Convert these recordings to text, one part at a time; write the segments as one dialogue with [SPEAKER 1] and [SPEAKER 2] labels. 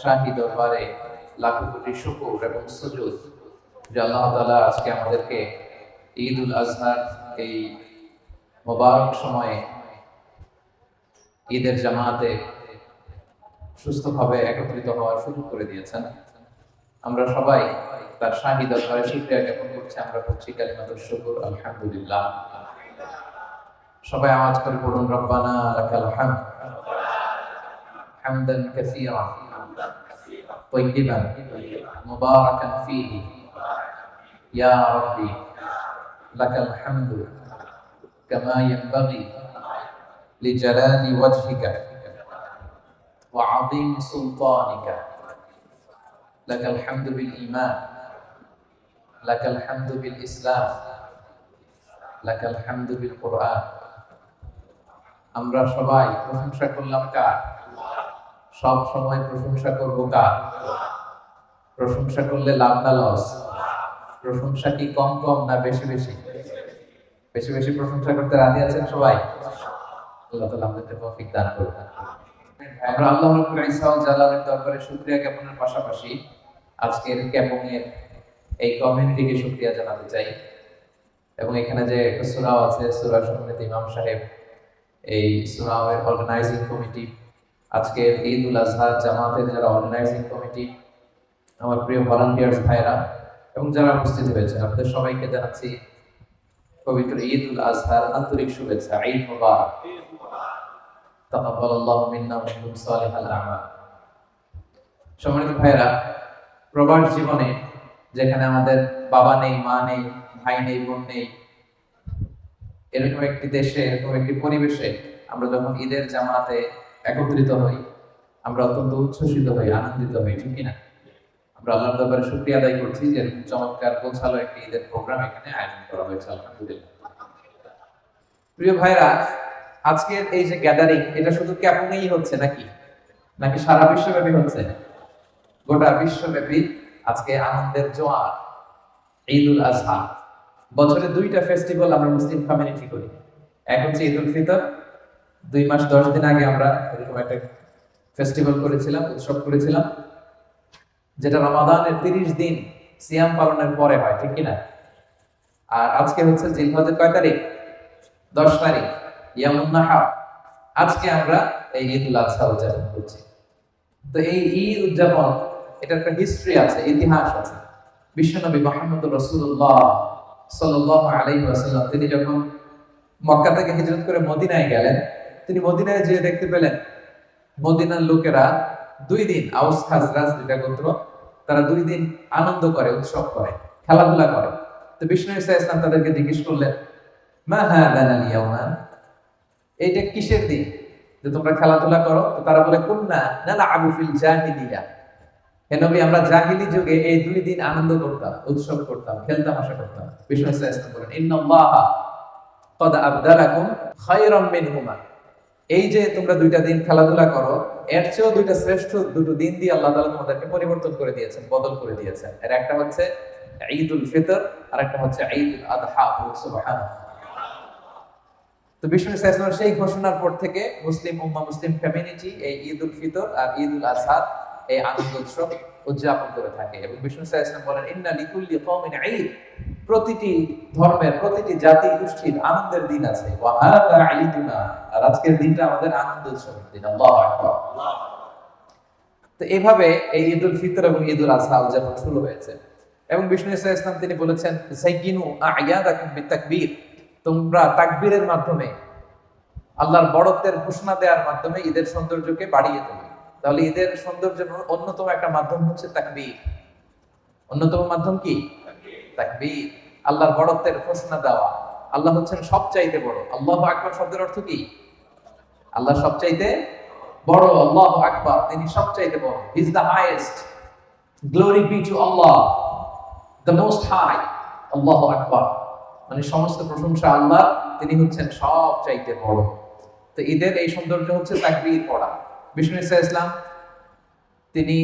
[SPEAKER 1] শাহী দরবারে লাখো কোটি শুকর এবং সুজুদ যে আল্লাহ তাআলা আজকে আমাদেরকে ঈদ উল আজহার এই মোবারক সময়ে ঈদের জামাতে সুস্থভাবে একত্রিত হওয়ার সুযোগ করে দিয়েছেন। আমরা সবাই তার শাহী দরবারে শুকরিয়া জ্ঞাপন করছি। আমরা পড়ছি কালিমাতুশ শুকর, আলহামদুলিল্লাহ। সবাই আওয়াজ করে পড়ুন, রব্বানা লাকাল হামদ হামদান কাসীরান তাইয়িবান মুবারাকান ফীহি ইয়া রাব্বি লাকাল হামদু কামা ইয়ানবাগি লিজালালি ওয়াজহিকা ওয়া আযীম সুলতানিকা লাকাল হামদু বিল ঈমান লাকাল হামদু বিল ইসলাম লাকাল হামদু বিল কুরআন। আমরা সবাই প্রশংসা করলাম কার? সব সময় প্রশংসা করব কার? প্রশংসা করলে লাভ না লস? প্রশংসা কি কম কম না বেশি বেশি? বেশি বেশি প্রশংসা করতে রাজি আছেন সবাই? আল্লাহ তাআলা আমাদেরকে তৌফিক দান করুন। আমরা আল্লাহ রাব্বুল ইজ্জত ওয়াল জালালের দরবারে শুকরিয়া জ্ঞাপনের পাশাপাশি আজকের ক্যাম্পিং এর এই কমিউনিটিকে শুকরিয়া জানাতে চাই। এবং এখানে যে একটা সূরা আছে, সূরা সম্মানিত ইমাম সাহেব, এই সূরার অর্গানাইজিং কমিটি, আজকের ঈদ উল আজহা জামাতের যারা অর্গানাইজিং কমিটি, আমার প্রিয় ভলান্টিয়ার্স ভাইরা এবং যারা উপস্থিত হয়েছে, আপনাদের সবাইকে জানাচ্ছি পবিত্র ঈদ উল আজহার আন্তরিক শুভেচ্ছা। ঈদ মুবারক। তাকাব্বালাল্লাহু মিন্না ওয়া মিনকুম সালিহাল আমাল। সম্মানিত ভাইরা, প্রবাস জীবনে যেখানে আমাদের বাবা নেই, মা নেই, ভাই নেই, বোন নেই, এরকম একটি দেশে, এরকম একটি পরিবেশে আমরা যখন ঈদের জামাতে একত্রিত হই, আমরা অত্যন্ত উচ্ছ্বসিত হই, আনন্দিত হই, ঠিক কিনা? আমরা আল্লাহর দরবারে শুকরিয়া আদায় করছি যে এরকম চমৎকার গোছালো একটি ঈদের প্রোগ্রাম এখানে আয়োজন করা হয়েছে, আলহামদুলিল্লাহ। প্রিয় ভাইরা, আজকের এই যে গ্যাদারিং, এটা শুধু ক্যাম্পিংয়েই হচ্ছে নাকি নাকি সারা বিশ্বব্যাপী হচ্ছে? গোটা বিশ্বব্যাপী আজকে আনন্দের জোয়ার। ঈদ উল আজহা, বছরে দুইটা ফেস্টিভ্যাল আমরা মুসলিম কমিউনিটি করি। এক হচ্ছে ঈদ উল ফিতর, 2 মাস 10 দিন আগে আমরা এরকম একটা ফেস্টিভ্যাল করেছিলাম, উৎসব করেছিলাম, যেটা রমাদানের 30 দিন সিয়াম পালনের পরে হয়, ঠিক কিনা? আর আজকে হচ্ছে জিলহজের কয় তারিখ? 10 তারিখ, ইয়ামুন নাহার। আজকে আমরা এই ঈদ উল আজহা উদযাপন করছি। তো এই ঈদ উদযাপন, এটার একটা হিস্ট্রি আছে, ইতিহাস আছে। বিশ্বনবী মুহাম্মদুর রাসূলুল্লাহ সাল্লাল্লাহু আলাইহি ওয়াসাল্লাম তিনি যখন মক্কা থেকে হিজরত করে মদিনায় গেলেন, তিনি মদিনায় যেয়ে দেখতে পেলেন মদিনার লোকেরা 2 দিন, আউস খাজরাজ দুইটা গোত্র, তারা 2 দিন আনন্দ করে, উৎসব করে, খেলাধুলা করে। তো বিষ্ণু ঈসা ইসলাম তাদেরকে জিজ্ঞেস করলেন, মা হাদানাল ইয়াউমা, এইটা কিসের দিন যে তোমরা খেলাধুলা করো? তো তারা বলে, কুন্না নালআবু ফিল জাহিলিয়া, হে নবী, আমরা জাহিলি যুগে এই 2 দিন আনন্দ করতাম, উৎসব করতাম, খেলতামাশা করতাম। বিষ্ণু ঈসা ইসলাম বলেন, ইন্নাল্লাহা ক্বাদ আবদালাকুম খায়রাম মিনহুমা, এই যে তোমরা 2টা দিন খেলাধুলা করো, এর চেয়েও 2টা শ্রেষ্ঠ 2টো দিন দিয়ে আল্লাহ তাআলা তোমাদেরকে পরিবর্তন করে দিয়েছেন, বদল করে দিয়েছেন। এর একটা হচ্ছে ঈদ উল ফিতর, আর একটা হচ্ছে ঈদ উল আযহা। সুবহানাল্লাহ। তো বিষ্ণু ঈসা ইসলামের সেই ঘোষণার পর থেকে মুসলিম উম্মাহ, মুসলিম কমিউনিটি এই ঈদ উল ফিতর আর ঈদ উল আযহা এই আনন্দ উৎসব উদযাপন করে থাকে। এবং বিষ্ণু ঈসা ইসলাম বলেন, ইন্না লিকুল্লি কওমিন ঈদ, প্রতিটি ধর্মের, প্রতিটি জাতি গোষ্ঠীর আনন্দের দিন আছে। ওয়া হাযা ঈদুনা, আর আজকের দিনটা আমাদের আনন্দ উৎসবের দিন। আল্লাহু আকবার। তো এইভাবে এই ঈদ উল ফিতর এবং ঈদ উল আযহা উদযাপন শুরু হয়েছে। এবং বিষ্ণু ঈসা ইসলাম তিনি বলেছেন, যায়িনু আ'য়াদাকুম বিতাকবীর, তোমরা তাকবীরের মাধ্যমে, আল্লাহর বড়ত্বের ঘোষণা দেওয়ার মাধ্যমে ঈদের সৌন্দর্যকে বাড়িয়ে তোলো। তাহলে ঈদের সৌন্দর্যের অন্যতম একটা মাধ্যম হচ্ছে তাকবীর। অন্যতম মাধ্যম কি? তাকবীর। আল্লাহর বড়ত্বের ঘোষণা দেওয়া। আল্লাহ হচ্ছেন সবচাইতে বড়। আল্লাহু আকবার শব্দের অর্থ কি? আল্লাহ সবচাইতে বড়। আল্লাহু আকবার, তিনি সবচাইতে বড়। He is the highest. Glory be to Allah, the most high. আল্লাহু আকবার, মানে সমস্ত প্রশংসা আল্লাহ, তিনি হচ্ছেন সবচাইতে বড়। তো ঈদের এই সৌন্দর্য হচ্ছে তাকবীর পড়া। বিষ্ণু ঈসা ইসলাম তিনি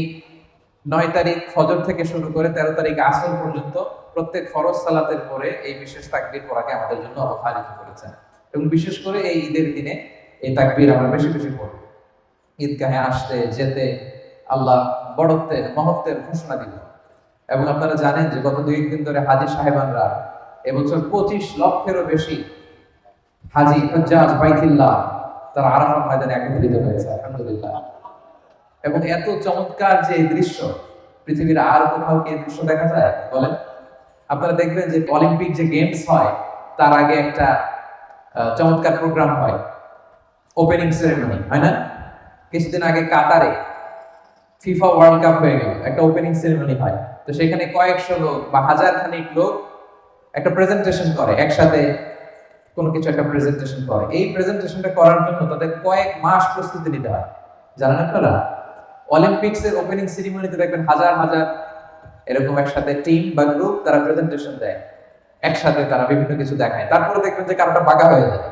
[SPEAKER 1] 9 তারিখ ফজর থেকে শুরু করে 13 তারিখ আসর পর্যন্ত প্রত্যেক ফরজ সালাতের পরে এই বিশেষ তাকবীর পড়াকে আমাদের জন্য অবধারিত করেছেন। এবং বিশেষ করে এই ঈদের দিনে এই তাকবীর আমরা বেশি বেশি পড়ব। ঈদগাহে আসতে যেতে আল্লাহ বড়ত্বের মহত্বের ঘোষণা দিল। এবং আপনারা জানেন যে গত 2 দিন ধরে হাজী সাহেবানরা এবছর 25 লক্ষেরও বেশি হাজী হুজ্জাজ বাইতুল্লাহ তারা আরাফাত ময়দানে একত্রিত হয়েছে, আলহামদুলিল্লাহ। এবং এত চমৎকার যে দৃশ্য, পৃথিবীর আর কোথাও কি এই দৃশ্য দেখা যায় বলেন? আপনারা দেখবেন যে অলিম্পিক যে গেমস হয় তার আগে একটা চমৎকার প্রোগ্রাম হয়, ওপেনিং সেরেমনি, হয় না? কিছুদিন আগে কাতারে ফিফা ওয়ার্ল্ড কাপ হয়ে গেল, একটা ওপেনিং সেরেমনি হয়। তো সেখানে কয়েকশো লোক বা হাজার খানিক লোক একটা প্রেজেন্টেশন করে, একসাথে কোনো কিছু একটা প্রেজেন্টেশন করে। এই প্রেজেন্টেশনটা করার জন্য তাদের কয়েক মাস প্রস্তুতি নিতে হয়। জানেন আপনারা? অলিম্পিক্সের ওপেনিং সেরেমনিতে দেখবেন হাজার হাজার এরকম একসাথে টিম বা গ্রুপ তারা প্রেজেন্টেশন দেয়, একসাথে তারা বিভিন্ন কিছু দেখায়। তারপরে দেখবেন যে কারোটা বাঁকা হয়ে যায়,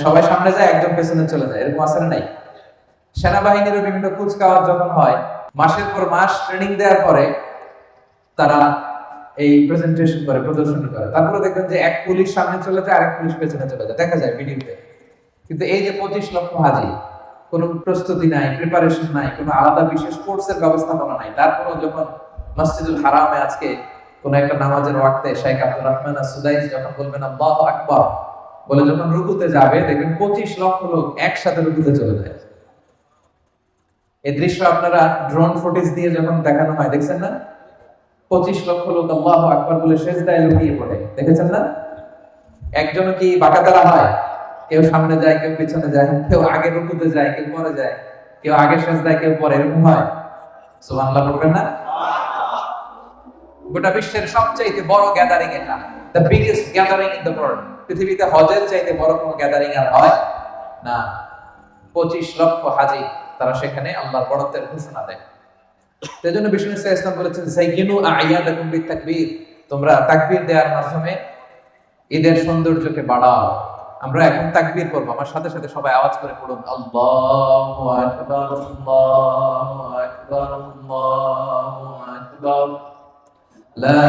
[SPEAKER 1] সবাই সামনে যায়, একজন পেছনে চলে যায়, এরকম আসলে নাই? সেনাবাহিনীরও বিভিন্ন কুচকাওয়াজ যখন হয়, মাসের পর মাস ট্রেনিং দেওয়ার পরে তারা এই প্রেজেন্টেশন করে, প্রদর্শনী করে। তারপরে দেখবেন যে এক পুলিশ সামনে চলে যায়, আরেক পুলিশ পেছনে চলে যায়, দেখা যায় ভিডিওতে। কিন্তু এই যে 25 লক্ষ হাজী, কোনো প্রস্তুতি নাই, প্রিপারেশন নাই, কোনো আলাদা বিশেষ কোর্সের ব্যবস্থাপনা নাই। তারপরেও যখন মসজিদুল হারামে আজকে কোন একটা নামাজের ওয়াক্তে শেখ আব্দুর রহমান আস-সুদাইস যখন বলবেন আল্লাহু আকবার বলে যখন রুকুতে যাবে, দেখবেন 25 লক্ষ লোক একসাথে রুকুতে চলে যায়। এই দৃশ্য আপনারা ড্রোন ফুটেজ দিয়ে যখন দেখানো হয়, দেখছেন না? 25 লক্ষ লোক আল্লাহু আকবার বলে সিজদায় লুটিয়ে পড়ে, দেখেছেন না? একজনও কি বাঁকাতারা হয়? কেউ সামনে যায়, কেউ পিছনে যায়, কেউ আগে রুকুতে যায়, কেউ পরে যায়, কেউ আগে সিজদায়, কেউ পরে, এরকম হয়? সুবহানাল্লাহ বলবেন না? গোটা বিশ্বের সবচাইতে বড় গ্যাদারিং এটা, the biggest gathering in the world. পৃথিবীতে হজের চাইতে বড় কোনো গ্যাদারিং আর হয় না। 25 লক্ষ হাজী তারা সেখানে আল্লাহর বড়ত্বের ঘোষণা দেয়। সেজন্য বিষ্ণু ইসলাম বলেছেন, সাইয়িনু আ'য়াদাকুম বিতাকবীর, তোমরা তাকবীর দেওয়ার মাধ্যমে ঈদের সৌন্দর্যকে বাড়াও। আমরা এখন তাকবীর করব, আমার সাথে সাথে সবাই আওয়াজ করে পড়ুন, আল্লাহু আকবার, আল্লাহু আকবার, আল্লাহু আকবার, লা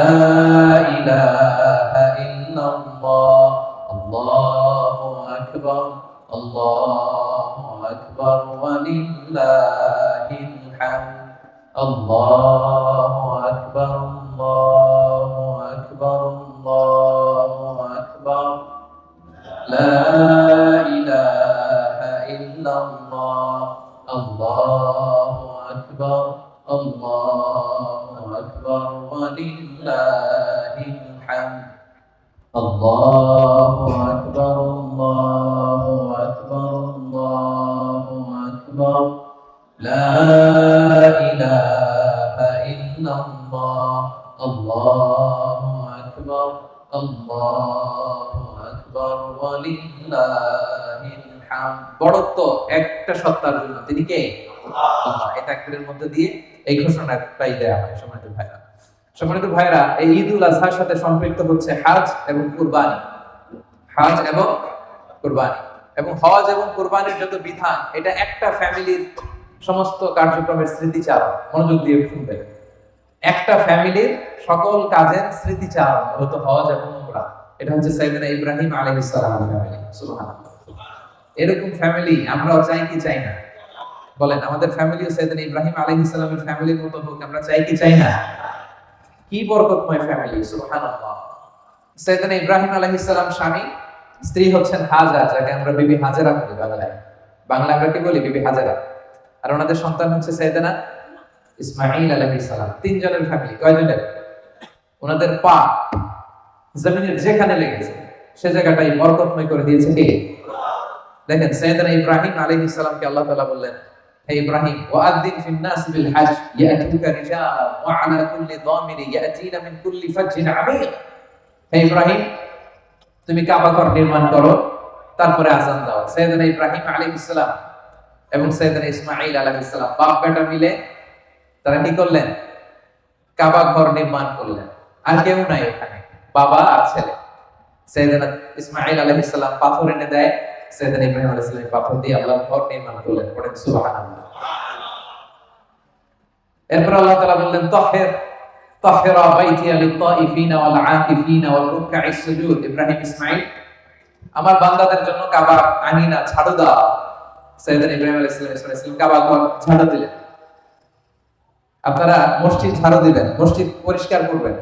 [SPEAKER 1] ইলাহা ইল্লাল্লাহ, আল্লাহু আকবার, আল্লাহু আকবার, ওয়া লিল্লাহিল হামদ, আল্লাহু আকবার, আল্লাহু আকবার, আল্লাহু আকবার, লা ইলাহা ইল্লাল্লাহ, আল্লাহু আকবার, আল্লাহু আকবার, ওয়া লিল্লাহিল হামদ, আল্লাহু আকবার, আল্লাহু আকবার, আল্লাহু আকবার, লা ইলাহা ইল্লাল্লাহ, আল্লাহু আকবার, আল্লাহু আকবার, ওয়া লিল্লাহিল হামদ। বড়ত্ব একটা সত্তার জন্য, তিনি কে? আল্লাহ। এই তাকবীরের মধ্যে দিয়ে এই ঘোষণাটাই দেয়া হয়। সম্মানিত ভাইরা, এই ঈদুল আজহার সাথে সম্পৃক্ত হচ্ছে হজ এবং কুরবানি। হজ এবং কুরবানি, এবং হজ এবং কুরবানির যত বিধান, এটা একটা ফ্যামিলির সমস্ত কার্যক্রমের স্মৃতিচারণ। মনোযোগ দিয়ে শুনবেন, একটা ফ্যামিলির সকল কাজের স্মৃতিচারণ মূলত হজ এবং উমরা। এটা হচ্ছে সাইয়েদনা ইব্রাহিম আলাইহিস সালামের ফ্যামিলি। সুবহানাল্লাহ। এরকম ফ্যামিলি আমরাও চাই কি চাই না? বলেন, আমাদের ফ্যামিলিও সাইয়েদনা ইব্রাহিম আলাইহিস সালামের ফ্যামিলির মতো হোক, আমরা চাই কি চাই না? কি বরকতময় ফ্যামিলি, সুবহানাল্লাহ। সাইয়েদনা ইব্রাহিম আলাইহিস সালাম স্বামী, স্ত্রী হচ্ছেন হাজরা, যাকে আমরা বিবি হাজেরা বলি বাংলায়। বাংলায় আমরা কি বলি? বিবি হাজেরা। আর ওনাদের সন্তান হচ্ছে সাইয়েদনা ইসমাঈল আলাইহিস সালাম। তিনজনের ফ্যামিলি। কয়জনের? ওনাদের পা জমিনের যেখানে লেগেছে সে জায়গাটাই বরকতময় করে দিয়েছে কে? দেখেন, সাইয়েদনা ইব্রাহিম আলাইহিস সালামকে আল্লাহ তাআলা বললেন, হে ইব্রাহিম, ওয়াআযিন ফিন নাস বিল হজ ইয়াতুকা রিজালান ওয়া আলা কুল্লি দামিরি ইয়াতিনা মিন কুল্লি ফাজ্জিন আমীক। হে ইব্রাহিম, তুমি কাবা ঘর নির্মাণ করো, তারপরে আযান দাও। সাইয়েদনা ইব্রাহিম আলাইহিস সালাম এবং সাইয়েদনা ইসমাঈল আলাইহিস সালাম বাপ বেটা মিলে তারা কি করলেন? কাবা ঘর নির্মাণ করলেন। আর কেউ নাই ওখানে, বাবা আর ছেলে। সাইয়েদনা ইসমাঈল আলাইহিস সালাম পাথর এনে দেয়, সাইয়েদনা ইব্রাহিম আলাইহিস সালাম পাথর দিয়ে আল্লাহর ঘর নির্মাণ করলেন। পড়েন সুবহানাল্লাহ। এরপর আল্লাহ তাআলা বললেন, তাহহিরা বাইতিয়া লিত-তাইফিনা ওয়াল আকিফিনা ওয়াল রুকআইস সুজুদ। ইব্রাহিম ইসমাঈল, আমার বান্দাদের জন্য কাবা আঙিনা ঝাড়ু দাও। সাইয়েদনা ইব্রাহিম আলাইহিস সালাম কাবা ঘর ঝাড়ু দিলেন। আপনারা মসজিদ ঝাড়ু দিবেন, মসজিদ পরিষ্কার করবেন,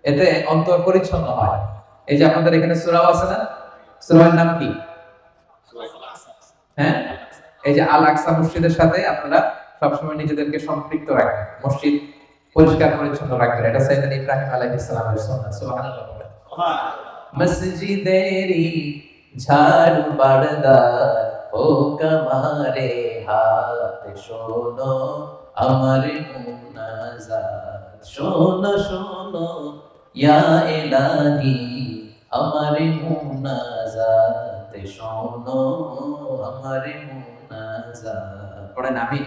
[SPEAKER 1] এতে অন্তর পরিচ্ছন্ন হয়। এই যে আপনাদের এখানে সূরা আছে না, সূরার নাম কি? হ্যাঁ, এই যে আল আকসা মসজিদের সাথে আপনারা সবসময় নিজেদেরকে সম্পৃক্ত রাখবেন, মসজিদ পরিষ্কার পরিচ্ছন্ন রাখবেন। এটা সাইয়েদনা ইব্রাহিম আলাইহিস সালামের সুন্নাত। সুবহানাল্লাহ। মসজিদেরি ঝাড়ু বারদার ও কমারে হাত, শোনো আমার মুনাজাত, শোনো শোনো ইয়া ইলাহি আমার মুনাজাত, শোনো আমার মুনাজাত। পড়েন আমিন।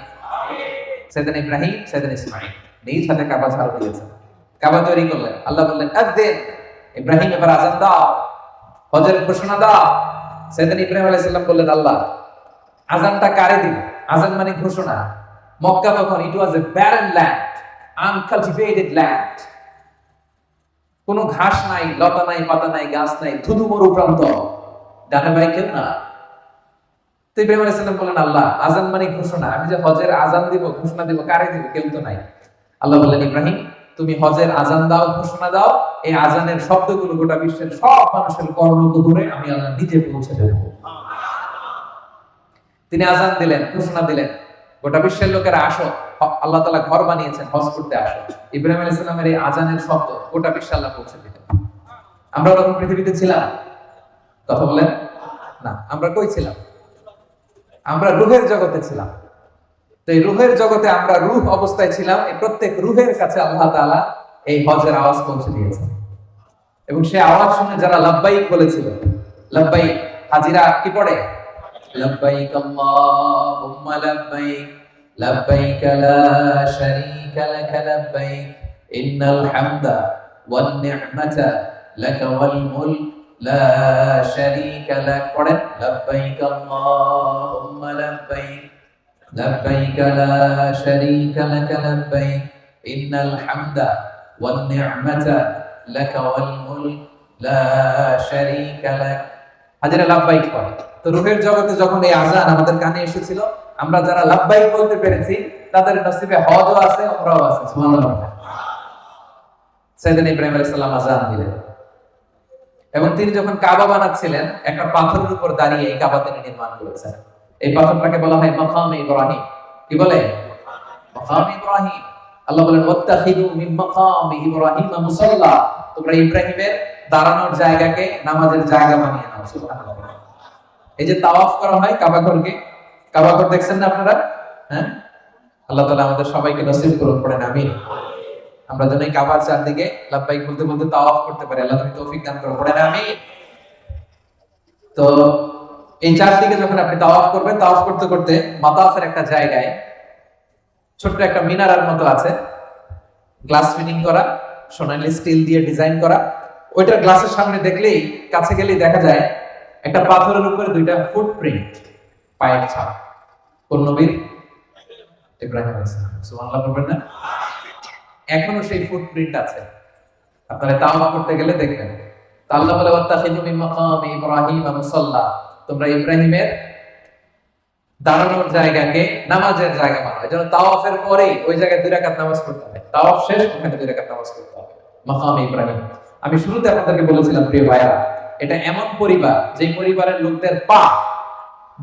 [SPEAKER 1] সাইয়েদনা ইব্রাহিম, সাইয়েদনা ইসমাঈল নিজ হাতে কাবা ঝাড়ু দিয়েছেন, কাবা তৈরি করলেন। আল্লাহ বললেন আযিন, ইব্রাহিম এবার আযান দাও, হজের ঘোষণা দাও। সাইয়েদনা ইব্রাহিম আলাইহিস সালাম বললেন আল্লাহ আযানটা কারে দিব? আযান মানে ঘোষণা। মক্কা তখন ইট ওয়াজ এ ব্যারেন ল্যান্ড, আনকালটিভেটেড ল্যান্ড, কোনো ঘাস নাই, লতা নাই, পাতা নাই, গাছ নাই, ধুধু মরু প্রান্ত, ডানে বাই কেউ না। তো ইব্রাহিম আলাইহিস সালাম বললেন আল্লাহ আযান মানে ঘোষণা, আমি যে হজের আযান দিব, ঘোষণা দিব, কারে দিব? কেউ তো নাই। আল্লাহ বললেন ইব্রাহিম তুমি হজের আযান দাও, ঘোষণা দাও, এই আযানের শব্দগুলো গোটা বিশ্বের সব মানুষের কর্ণকুহরে আমি আল্লাহ নিজে পৌঁছে দেব। তিনি আযান দিলেন, ঘোষণা দিলেন, গোটা বিশ্বের লোকেরা আসো, আল্লাহ তাআলা ঘর বানিয়েছেন, হজ করতে আসো। ইব্রাহিম আলাইহিস সালামের এই আযানের শব্দ গোটা বিশ্বে আল্লাহ পৌঁছে দিলেন। আমরা তখন পৃথিবীতে ছিলাম? কথা বলেন না। আমরা কই ছিলাম? আমরা রূহের জগতে ছিলাম। তো এই রূহের জগতে আমরা রূহ অবস্থায় ছিলাম। এই প্রত্যেক রূহের কাছে আল্লাহ তাআলা এই হজের আওয়াজ পৌঁছে দিয়েছেন, এবং সেই আওয়াজ শুনে যারা লাব্বাইক বলেছিল, লাব্বাইক হাজিরা কি পড়ে? লাব্বাইক আল্লাহুম্মা লাব্বাইক, লাব্বাইক লা শারীকা লাক লাব্বাইক, ইন্নাল হামদা ওয়ান নি'মাতা লাকা ওয়াল মুলক লা শারীকা লাক। পড়েন লাব্বাইক আল্লাহুম্মা লাব্বাইক, লাব্বাইক লা শারীকা লাক লাব্বাইক, ইন্নাল হামদা ওয়ান নি'মাতা লাকা ওয়াল মুলক লা শারীকা লাক। হাজিরা লাব্বাইক পড়ে। তো রূহের জগতে যখন এই আযান আমাদের কানে এসেছিল, আমরা যারা লাব্বাইক বলতে পেরেছি তাদের নসিবে হজও আছে, উমরাও আছে। সুবহানাল্লাহ। সাইয়েদনা ইব্রাহিম আলাইহিস সালাম আযান দিলেন, এবং তিনি যখন কাবা বানাচ্ছিলেন একটা পাথরের উপর দাঁড়িয়ে এই কাবা তিনি নির্মাণ করেছেন। এই পাথরটাকে বলা হয় মাকামে ইব্রাহিম। কি বলে? মাকামে ইব্রাহিম। আল্লাহ বলেন ওয়াত্তাখিযু মিন মাকামি ইব্রাহিম মুসাল্লা, তোমরা ইব্রাহিমের দাঁড়ানোর জায়গাকে নামাজের জায়গা বানিয়ে নাও। সুবহানাল্লাহ। এই যে তাওয়াফ করা হয় কাবা ঘরকে, কাবা ঘর দেখছেন না আপনারা? হ্যাঁ, আল্লাহ তাআলা আমাদের সবাইকে নসিব করুন, পড়েন আমিন। আমরা যেন এই কাবার চারদিকে লাব্বাইক বলতে বলতে তাওয়াফ করতে পারি। আল্লাহ তুমি তৌফিক দান করো, পড়েন আমিন। তো এই চারদিকে যখন আপনি তাওয়াফ করবেন, তাওয়াফ করতে করতে মাতাফের একটা জায়গায় ছোট্ট একটা মিনারার মতো আছে, গ্লাস ফিটিং করা, সোনালী স্টিল দিয়ে ডিজাইন করা। ওইটার গ্লাসের সামনে দেখলেই, কাছে গেলেই দেখা যায় একটা পাথরের উপরে দুইটা ফুটপ্রিন্ট, পায়ের ছাপ। কোন নবীর? ইব্রাহিম আলাইহিস সালাম। সুবহানাল্লাহ বলবেন না? এখনো সেই ফুটপ্রিন্ট আছে, আপনারা তাওয়াফ করতে গেলে দেখবেন। তা আল্লাহ বলে ওয়াত্তাখিযু মিন মাকামি ইব্রাহিম মুসাল্লা, তোমরা ইব্রাহিমের দাঁড়ানোর জায়গাকে নামাজের জায়গা বানাও। যেন তাওয়াফের পরে ওই জায়গায় 2 রাকাত নামাজ পড়তে হবে, তাওয়াফ শেষ ওখানে 2 রাকাত নামাজ পড়তে হবে। মাকামে ইব্রাহিম। আমি শুরুতে আপনাদেরকে বলেছিলাম প্রিয় ভাইরা, এটা এমন পরিবার যে পরিবারের লোকদের পা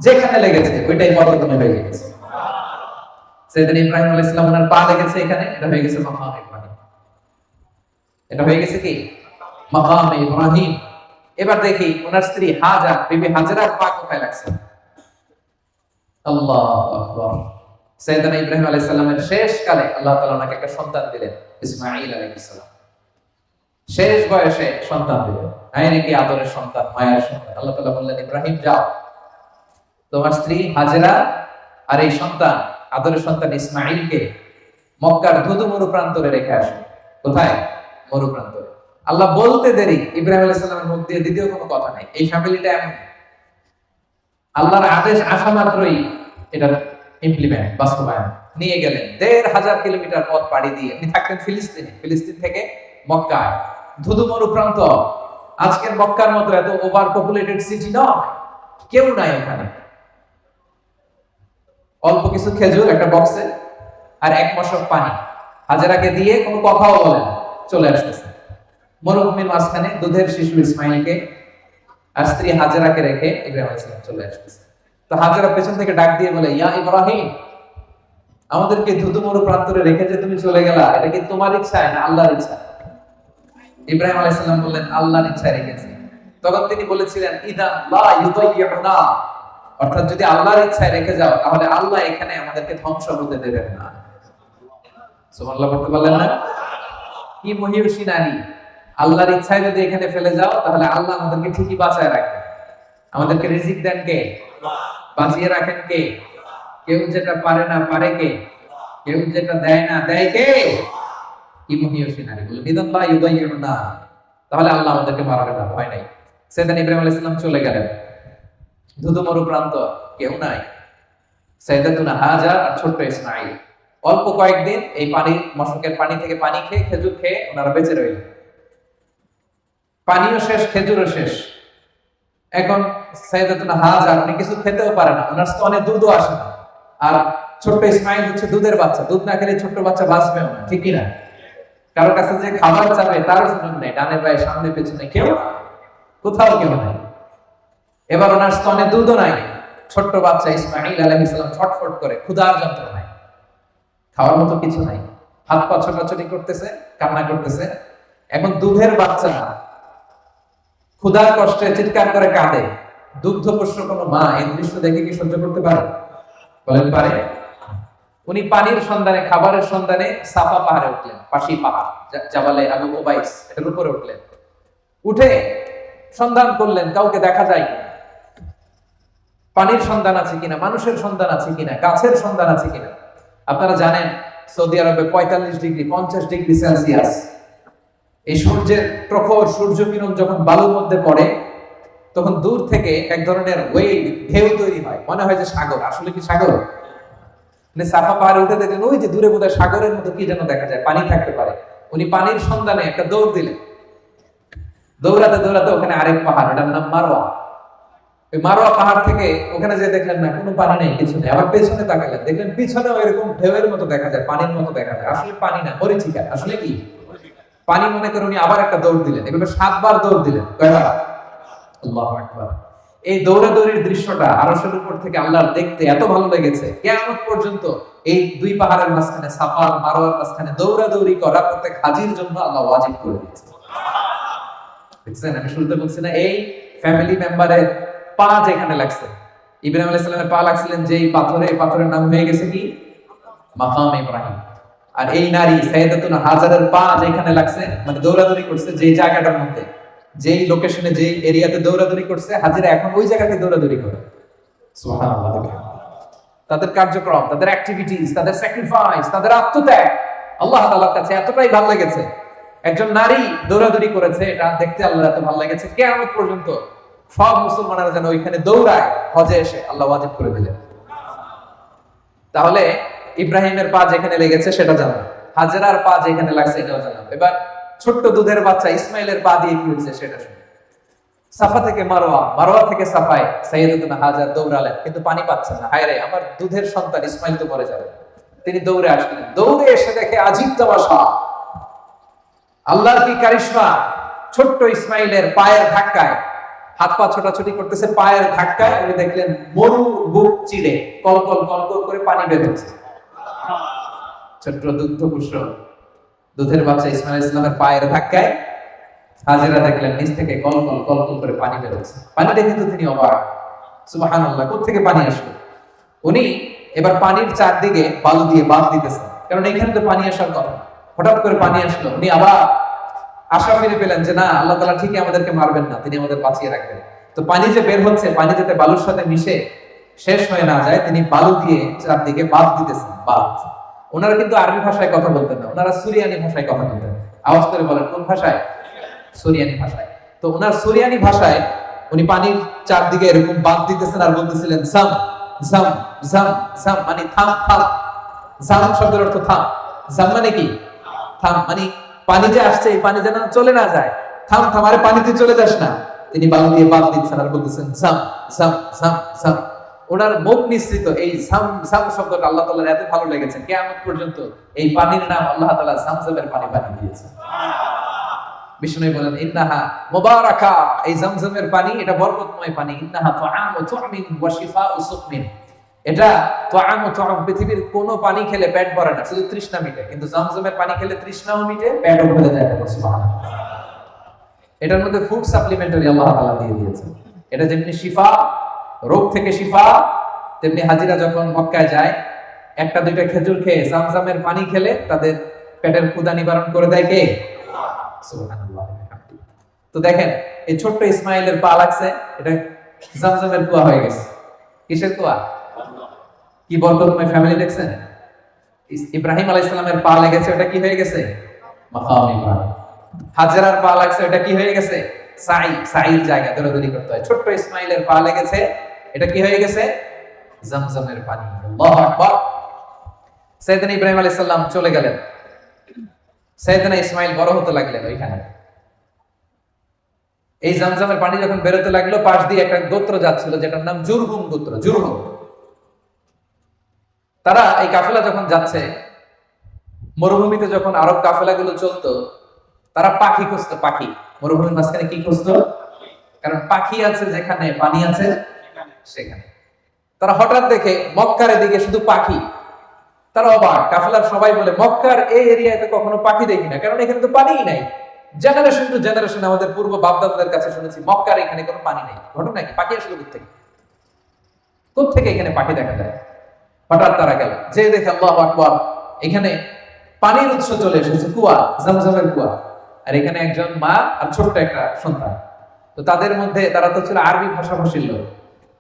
[SPEAKER 1] যেখানে লেগেছে ওইটাই পবিত্র হয়ে গেছে। সাইয়েদনা ইব্রাহিম আলাইহিস সালাম ওনার পা লেগেছে এখানে, এটা হয়ে গেছে মাকামে ইব্রাহিম। এটা হয়ে গেছে কি? মাকামে ইব্রাহিম। এবার দেখি ওনার স্ত্রী হাজার, বিবি হাজেরার পা কোথায় লাগছে? আল্লাহু আকবার। সাইয়েদনা ইব্রাহিম আলাইহিস সালামের শেষ কালে আল্লাহ তাআলা ওনাকে একটা সন্তান দিলেন, ইসমাঈল আলাইহিস সালাম। শেষ বয়সে সন্তান দিলেন, নাকি আদরের সন্তান, মায়ের সন্তান। আল্লাহ তাআলা বললেন ইব্রাহিম যাও, তোমার স্ত্রী হাজেরা আর এই সন্তান, আদরের সন্তান ইসমাঈলকে মক্কার ধুধু মরু প্রান্তরে রেখে আসো। কোথায়? মরু প্রান্তরে। আল্লাহ বলতে দেরি, ইব্রাহিম আলাইহিস সালামের মুখ দিয়ে দ্বিতীয় কোনো কথা নাই। এই ফ্যামিলিটা এমন, আল্লাহর আদেশ আসা মাত্রই এটা ইমপ্লিমেন্ট, বাস্তবায়ন। নিয়ে গেলেন ১৫০০ কিলোমিটার পথ পাড়ি দিয়ে। উনি থাকতেন ফিলিস্তিনে, ফিলিস্তিন থেকে মক্কায়, ধুধু মরু প্রান্ত। আজকের মক্কার মতো এত ওভার পপুলেটেড সিটি নয়, কেউ নাই ওখানে। অল্প কিছু খেজুর একটা বক্সে আর 1 মশক পানি, হাজেরাকে দিয়ে কোনো কথাও বলে না, চলে আসতেছে মরুভূমির মাঝখানে দুধের শিশু ইসমাইলকে আর স্ত্রী হাজেরাকে রেখে ইব্রাহিম আলাইহিস সালাম চলে আসতেছে। তো হাজেরা পেছন থেকে ডাক দিয়ে বলে, ইয়া ইব্রাহিম, আমাদেরকে ধুধুমরু প্রান্তরে রেখে যে তুমি চলে গেলা, এটা কি তোমার ইচ্ছায় না আল্লাহর ইচ্ছা? ইব্রাহিম আলাইহিস সালাম বললেন, আল্লাহর ইচ্ছায় রেখেছি। তখন তিনি বলেছিলেন, ইদা লা ইউদাইয়ুনা, অর্থাৎ যদি আল্লাহর ইচ্ছায় রেখে যাও তাহলে আল্লাহ এখানে আমাদেরকে ধ্বংস হতে দেবেন না। সুবহানাল্লাহ বলতে পারলেন না? কি মহিয়সী নারী! আল্লাহর ইচ্ছায় যদি এখানে ফেলে যাও তাহলে আল্লাহ আমাদেরকে ঠিকই বাঁচায় রাখবেন। আমাদেরকে রিজিক দেন কে? বাঁচিয়ে রাখেন কে? কেউ যেটা পারে না পারে কে? কেউ যেটা দেয় না দেয় কে? কি মহিয়সী নারী! বলে ইদাল্লাহ ইউদাইয়ুনা, তাহলে আল্লাহ আমাদেরকে মারবে না, ভয় নাই। সেদিন ইব্রাহিম আলাইহিস সালাম চলে গেলেন, ধুধুমরু প্রান্ত, কেউ নাই। সাইয়েদাতুনা হাজার আর ছোট্ট ইসমাঈল অল্প কয়েকদিন এই পানি, মশকের পানি থেকে পানি খেয়ে, খেজুর খেয়ে ওনারা বেঁচে রইলেন। পানিও শেষ, খেজুরও শেষ। এখন সাইয়েদাতুনা হাজার উনি কিছু খেতেও পারে না, ওনার স্তনে দুধও আসে না। আর ছোট্ট ইসমাঈল হচ্ছে দুধের বাচ্চা, দুধ না খেলে ছোট্ট বাচ্চা বাঁচবেও না, ঠিক কি না? কারোর কাছে যে খাবার চাবে তারও সুযোগ নেই, ডানে বায়ে সামনে পেছনে কেউ, কোথাও কেউ নাই। এবার ওনার স্তনে দুধও নাই, ছোট্ট বাচ্চা ইসমাঈল আলাইহিস সালাম ছটফট করে, ক্ষুধার যন্ত্রণায়, খাওয়ার মতো কিছু নাই, হাত পা ছোটাছুটি করতেছে, কান্না করতেছে। এখন দুধের বাচ্চা ক্ষুধার কষ্টে চিৎকার করে কাঁদে, দুগ্ধপোষ্য কোনো মা এই দৃশ্য দেখে কি সহ্য করতে পারে? বলেন পারে? উনি পানির সন্ধানে, খাবারের সন্ধানে সাফা পাহাড়ে উঠলেন, পাশি পাহাড়, জাবালে আবু কুবাইস, এটার উপরে উঠলেন। উঠে সন্ধান করলেন কাউকে দেখা যায় কিনা, পানির সন্ধান আছে কিনা, মানুষের সন্ধান আছে কিনা, গাছের সন্ধান আছে কিনা। আপনারা জানেন সৌদি আরবে 45 ডিগ্রি 50 ডিগ্রি সেলসিয়াস এই সূর্যের প্রখর সূর্য কিরণ যখন বালুর মধ্যে পড়ে, তখন দূর থেকে এক ধরনের ওয়েভ, ঢেউ তৈরি হয়, মনে হয় যে সাগর। আসলে কি সাগর? সাফা পাহাড়ে উঠে দেখলেন ওই যে দূরে বোধহয় সাগরের মতো কি যেন দেখা যায়, পানি থাকতে পারে। উনি পানির সন্ধানে একটা দৌড় দিলেন। দৌড়াতে দৌড়াতে ওখানে আরেক পাহাড়, ওটার নাম মারওয়া। ওই মারওয়া পাহাড় থেকে ওখানে যে দেখলেন না কোনো পানি নেই, কিছু নেই। আবার পেছনে তাকালেন, দেখলেন পিছনেও এরকম ঢেউয়ের মতো দেখা যায়, পানির মতো দেখা যায়। আসলে পানি না, মরিচিকা। আসলে কি পানি মনে করে উনি আবার একটা দৌড় দিলেন। এভাবে 7 বার দৌড় দিলেন। কয়বার? আল্লাহু আকবার। এই দৌড়াদৌড়ির দৃশ্যটা আরশের উপর থেকে আল্লাহর দেখতে এত ভালো লেগেছে, কিয়ামত পর্যন্ত এই দুই পাহাড়ের মাঝখানে, সাফা আর মারওয়ার মাঝখানে দৌড়াদৌড়ি করা প্রত্যেক হাজির জন্য আল্লাহ ওয়াজিব করে দিয়েছে। দেখছেন, আমি শুরুতে বলছি না, এই ফ্যামিলি মেম্বারের পা যেখানে লাগছে, ইব্রাহিম আলাইহিস সালামের পা লাগছিলেন যেই পাথরে, এই পাথরের নাম হয়ে গেছে কি? মাকাম ইব্রাহিম। আর এই নারী সাইয়েদাতুনা হাজারের পা যেখানে লাগছে, মানে দৌড়াদৌড়ি করছে যেই জায়গাটার মধ্যে, যেই লোকেশনে, যেই এরিয়াতে দৌড়াদৌড়ি করছে, হাজিরা এখন ওই জায়গাতে দৌড়াদৌড়ি করে। সুবহানাল্লাহ। তাদের কার্যক্রম, তাদের অ্যাক্টিভিটিস, তাদের স্যাক্রিফাইস, তাদের আত্মত্যাগ আল্লাহ তাআলার কাছে এতটাই ভালো লেগেছে। একজন নারী দৌড়াদৌড়ি করেছে, এটা দেখতে আল্লাহর এত ভালো লেগেছে, কিয়ামত পর্যন্ত সব মুসলমানরা যেন ওইখানে দৌড়ায়, হজে এসে আল্লাহ ওয়াজিব করে দিলেন। তাহলে ইব্রাহিমের পা যেখানে লেগেছে সেটা জানো, হাজেরার পা যেখানে লাগছে এটাও জানো। এবার ছোট্ট দুধের বাচ্চা ইসমাইলের পা দিয়ে কি হয়েছে সেটা শুনে। সাফা থেকে মারওয়া, মারওয়া থেকে সাফায় সাইয়েদাতুনা হাজার দৌড়ালেন, কিন্তু পানি পাচ্ছেন না। হায় রে, আমার দুধের সন্তান ইসমাইল তো মরে যাবে। তিনি দৌড়ে আসলেন, দৌড়ে এসে দেখে আজীব তামাশা, আল্লাহর কি কারিশমা! ছোট্ট ইসমাইলের পায়ের ধাক্কায়, হাত পা ছোটাছুটি করতেছে, পায়ের ধাক্কায় উনি দেখলেন মরু বুক চিড়ে কলকল কলকল করে পানি বের হচ্ছে। ছোট্ট দুগ্ধপুষ্ট দুধের বাচ্চা ইসমাইল আলাইহিস সালামের পায়ের ধাক্কায় হাজেরা দেখলেন নিচ থেকে কলকল কলকল করে পানি বের হচ্ছে। পানি দেখে তো তিনি অবাক, সুবহানাল্লাহ, কোথা থেকে পানি আসলো? উনি এবার পানির চারদিকে বালু দিয়ে বাঁধ দিতেছেন, কারণ এখানে তো পানি আসার কথা। হঠাৎ করে পানি আসলো, উনি আবার আশা ফিরে পেলেন যে না, আল্লাহ তাআলা ঠিকই আমাদেরকে মারবেন না, তিনি আমাদের বাঁচিয়ে রাখবেন। তো পানি যে বের হচ্ছে, পানি যাতে বালুর সাথে মিশে শেষ হয়ে না যায়, তিনি বালু দিয়ে চারদিকে বাঁধ দিতেছেন। বাঁধ, ওনারা কিন্তু আরবি ভাষায় কথা বলতেন না, ওনারা সুরিয়ানি ভাষায় কথা বলতেন। আওয়াজ করে বলেন কোন ভাষায়? সুরিয়ানি ভাষায়। তো ওনার সুরিয়ানি ভাষায় উনি পানির চারদিকে এরকম বাঁধ দিতেছেন আর বলতেছিলেন জাম জাম জাম জাম, মানে থাম থাম। জাম শব্দের অর্থ থাম, জাম মানে কি? থাম, মানে পানি যে আসছে এই পানি যেন চলে না যায়, থাম থাম, আরে পানিতে চলে যাস না। তিনি বালু দিয়ে বাঁধ দিচ্ছেন আর বলতেছেন জাম জাম জাম জাম। ওনার মুখ মিশ্রিত এই সাম শব্দটা আল্লাহ তাআলার এত ভালো লেগেছে, কিয়ামত পর্যন্ত এই পানির নাম আল্লাহ তাআলা জামজামের পানি বানিয়ে দিয়েছেন। বিষ্ণু বলেন ইন্নাহা মুবারাকা, এই জামজামের পানি এটা বরকতময় পানি। ইন্নাহা তুআমু তুমিন ওয়া শিফাউ সুকমিন, এটা তুআমু তুআম, পৃথিবীর কোন পানি খেলে পেট ভরে না, শুধু তৃষ্ণা মিটে, কিন্তু জামজামের পানি খেলে তৃষ্ণাও মিটে, পেটও ভরে যায়। সুবহানাল্লাহ। এটার মধ্যে ফুড সাপ্লিমেন্টারি আল্লাহ তাআলা দিয়ে দিয়েছেন। এটা যেমনি শিফা, রোগ থেকে শিফা, তেমনি হাজিরা যখন মক্কায় যায় একটা দুইটা খেজুর খেয়ে জামজামের পানি খেলে তাদের পেটের ক্ষুধা নিবারণ করে দেয় কে? সুবহানাল্লাহ। তো দেখেন এই ছোট্ট ইসমাইলের পা লাগছে, এটা জামজামের কুয়া হয়ে গেছে। কিসের কুয়া? কি বরকতময় ফ্যামিলি দেখছেন? ইব্রাহিম আলাইহিস সালামের পা লেগেছে, ওটা কি হয়ে গেছে? মাকাম ইব্রাহিম। হাজেরার পা লাগছে, ওটা কি হয়ে গেছে? সাইর জায়গা দৌড়াদৌড়ি করতে হয়। ছোট্ট ইসমাইলের পা লেগেছে, এটা কি হয়ে গেছে? জামজামের পানি। আল্লাহু আকবার। সাইয়েদনা ইব্রাহিম আলাইহিস সালাম চলে গেলেন, সাইয়েদনা ইসমাইল বড় হতে লাগলেন ওইখানে। এই জামজামের পানি যখন বেরোতে লাগলো, পাশ দিয়ে একটা গোত্র যাচ্ছিল যেটার নাম জুরহুম গোত্র। জুরহুম, তারা এই কাফেলা যখন যাচ্ছে, মরুভূমিতে যখন আরব কাফেলাগুলো চলতো, তারা পাখি খুঁজতো। পাখি মরুভূমির মাঝখানে কি খুঁজতো? কারণ পাখি আছে যেখানে, পানি আছে সেখানে। তারা হঠাৎ দেখে মক্কার এদিকে শুধু পাখি। তারা অবাক, কাফেলার সবাই বলে মক্কার এই এরিয়াতে কখনো পাখি দেখি না, কারণ এখানে তো পানিই নাই। জেনারেশন টু জেনারেশন আমাদের পূর্ব বাপদাদাদের কাছে শুনেছি মক্কার এখানে কোনো পানি নেই। ঘটনা কি? পাখি আসলে কোত্থেকে এখানে পাখি দেখা যায়? হঠাৎ তারা গেল, যে দেখে আল্লাহু আকবার, এখানে পানির উৎস চলে এসেছে, কুয়া, জামজামের কুয়া। আর এখানে একজন মা আর ছোট্ট একটা সন্তান। তো তাদের মধ্যে, তারা তো ছিল আরবি ভাষাভাষীর লোক,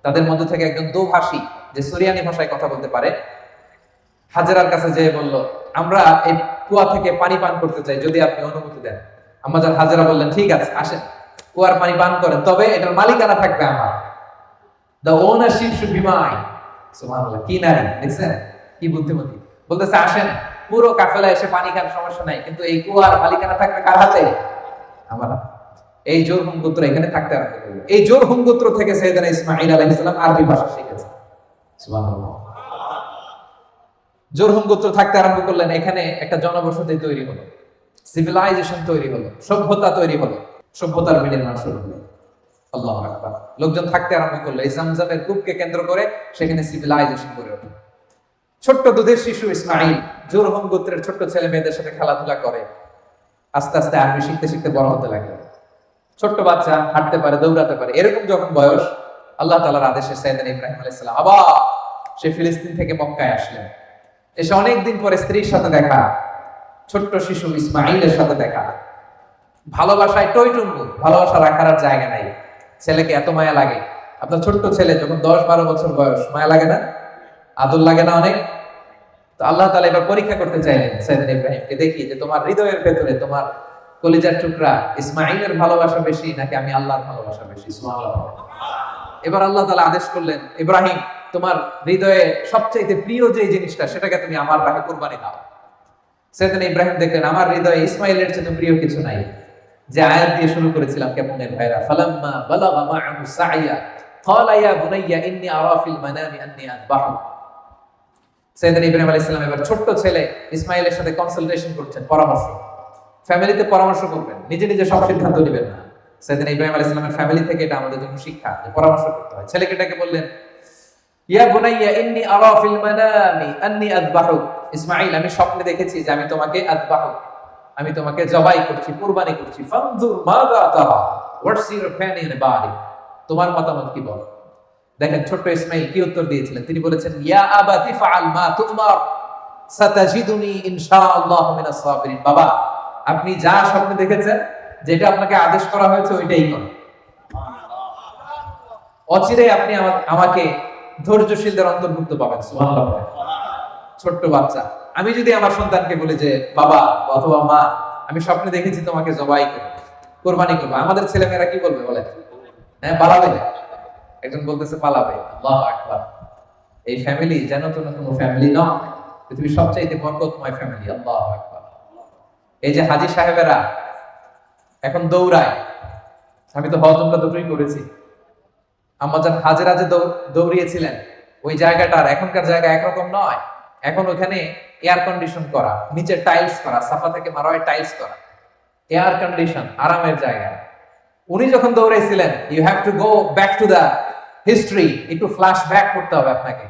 [SPEAKER 1] তাদের মধ্যে থেকে একজন দোভাষী যে সুরিয়ানি ভাষায় কথা বলতে পারে, হাজেরার কাছে যেয়ে বলল, আমরা এই কুয়া থেকে পানি পান করতে চাই, যদি আপনি অনুমতি দেন। আম্মাজান হাজেরা বললেন, ঠিক আছে, আসেন, কুয়ার পানি পান করেন, তবে এটার মালিকানা থাকবে আমার। The ownership should be mine. সুবহানাল্লাহ। কি নারী দেখছেন, কি বুদ্ধিমতী। বলতেছে আসেন, পুরো কাফেলা এসে পানি খান, সমস্যা নাই, কিন্তু এই কুয়ার মালিকানা থাকবে কার হাতে? আমার। এই জুরহুম গোত্র এখানে থাকতে আরম্ভ করলো। এই জুরহুম গোত্র থেকে সাইয়েদনা ইসমাঈল আলাইহিস সালাম আরবি ভাষা শিখেছে। সুবহানাল্লাহ। জুরহুম গোত্র থাকতে আরম্ভ করলেন, এখানে একটা জনবসতি তৈরি হলো, সিভিলাইজেশন তৈরি হলো, সভ্যতা তৈরি হলো, সভ্যতার বিনির্মাণ শুরু হলো। আল্লাহু আকবার। লোকজন থাকতে আরম্ভ করলো এই জামজামের কূপকে কেন্দ্র করে, সেখানে সিভিলাইজেশন গড়ে ওঠে। ছোট্ট দুধের শিশু ইসমাঈল জুরহুম গোত্রের ছোট্ট ছেলে মেয়েদের সাথে খেলাধুলা করে, আস্তে আস্তে আরবি শিখতে শিখতে বড় হতে লাগলো। ছোট্ট বাচ্চা হাঁটতে পারে, দৌড়াতে পারে। এরকম যখন বয়স, আল্লাহ তাআলার আদেশে সাইয়েদনা ইব্রাহিম আলাইহিস সালাম আবার সে ফিলিস্তিন থেকে মক্কায় আসলেন। এসে অনেকদিন পরে স্ত্রীর সাথে দেখা, ছোট্ট শিশু ইসমাঈলের সাথে দেখা। ভালোবাসায় টইটুম্বু, ভালোবাসা রাখার আর জায়গা নাই। ছেলেকে এত মায়া লাগে। আপনার ছোট্ট ছেলে যখন 10-12 বছর বয়স, মায়া লাগে না? আদর লাগে না অনেক? তো আল্লাহ তাআলা এবার পরীক্ষা করতে চাইলেন সাইয়েদনা ইব্রাহিমকে, দেখি যে তোমার হৃদয়ের ভেতরে, তোমার কলিজার টুকরা ইসমাঈলের ভালোবাসা বেশি নাকি আমি আল্লাহর ভালোবাসা বেশি? সুবহানাল্লাহ। এবার আল্লাহ তাআলা আদেশ করলেন, ইব্রাহিম, তোমার হৃদয়ে সবচেয়ে প্রিয় যে জিনিসটা, সেটাকে তুমি আমার রাহে কুরবানি দাও। সাইয়েদনা ইব্রাহিম দেখলেন আমার হৃদয়ে ইসমাঈলের চেয়ে প্রিয় কিছু নাই। যে আয়াত দিয়ে শুরু করেছিলাম কেমনের ভাইরা, ফালাম্মা বালাগা মা'আহু সা'য়া ক্বালা ইয়া বুনাইয়া ইন্নী আরা ফিল মানামি আন্নী আযবাহু। সাইয়েদনা ইব্রাহিম আলাইহিস সালাম এবার ছোট্ট ছেলে ইসমাঈলের সাথে কনসালটেশন করছেন, পরামর্শ। ফ্যামিলিতে পরামর্শ করবেন, নিজে নিজে সব সিদ্ধান্ত নেবেন না। সাইয়েদনা ইব্রাহিম আলাইহিস সালামের ফ্যামিলি থেকে এটা আমাদের জন্য শিক্ষা, যে পরামর্শ করতে হয়। ছেলেকে ডেকে বললেন, ইয়া বুনাইয়া ইন্নী আরা ফিল মানামি আন্নী আযবাহু, ইসমাঈল, আমি স্বপ্নে দেখেছি যে আমি তোমাকে আযবাহু, আমি তোমাকে জবাই করছি, কুরবানি করছি। ফানজুর মাযা তারা, what's your opinion about it, তোমার মতামত কি বল? দেখেন ছোট্ট ইসমাঈল কি উত্তর দিয়েছিলেন। তিনি বলেছেন, ইয়া আবাতি ফাআল মা তুমার সাতাজিদুনি ইনশাআল্লাহু মিনাস সাবিরিন। বাবা, আপনি যা স্বপ্নে দেখেছেন, যেটা আপনাকে আদেশ করা হয়েছে, ওইটাই করুন। অচিরে আপনি আমাকে ধৈর্যশীলদের অন্তর্ভুক্ত পাবেন। সুবহানাল্লাহ। ছোট্ট বাচ্চা, আমি যদি আমার সন্তানকে বলি যে বাবা অথবা মা, আমি স্বপ্নে দেখেছি তোমাকে জবাই করব, কুরবানি করব, আমাদের ছেলেমেয়েরা কি বলবে বলেন? হ্যাঁ, পালাবে। একজন বলতেছে পালাবে। আল্লাহু আকবার। এই ফ্যামিলি যেন তো কোনো ফ্যামিলি নয়, পৃথিবীর সবচেয়ে বরকতময় ফ্যামিলি। আল্লাহু আকবার। এই যে হাজী সাহেবেরা এখন দৌড়ায়, আমি তো হজ উমরা দুটোই করেছি। আম্মাজান হাজেরা যে দৌড়িয়েছিলেন, ওই জায়গাটা আর এখনকার জায়গা একরকম নয়। এখন ওখানে এয়ার কন্ডিশন করা, নিচে টাইলস করা, সাফা থেকে মারা হয় টাইলস করা, এয়ার কন্ডিশন, আরামের জায়গা। উনি যখন দৌড়াইছিলেন, you have to go back to the history, একটু ফ্ল্যাশ ব্যাক করতে হবে আপনাকে,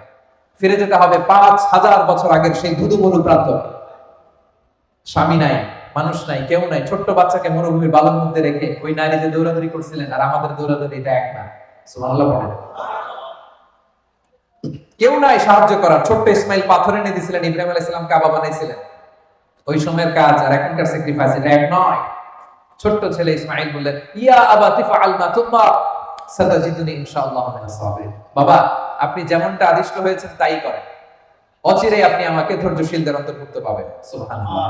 [SPEAKER 1] ফিরে যেতে হবে 5,000 বছর আগের সেই ধুধুমরু প্রান্ত। স্বামী নাই, মানুষ নাই, কেউ নাই, ছোট্ট বাচ্চাকে মরুভূমির বালুর মধ্যে রেখে ওই নারী যে দৌড়াদৌড়ি করছিলেন আর আমাদের দৌড়াদৌড়ি এটা এক না। সুবহানাল্লাহ বলেন। কেউ নাই সাহায্য করার। ছোট্ট ইসমাইল পাথর এনে দিয়েছিলেন, ইব্রাহিম আলাইহিস সালাম কাবা বানাইছিলেন। ওই সময়ের কাজ আর এখনকার স্যাক্রিফাইস এটা এক নয়। ছোট্ট ছেলে ইসমাইল বললেন, ইয়া আবাতি ফাআল মা তুমা সাতাজিদুনি ইনশাআল্লাহ মিনাস সাবিরিন। বাবা, আপনি যেমনটা আদিষ্ট হয়েছেন তাই করেন, অচিরেই আপনি আমাকে ধৈর্যশীলদের অন্তর্ভুক্ত পাবেন। সুবহানাল্লাহ,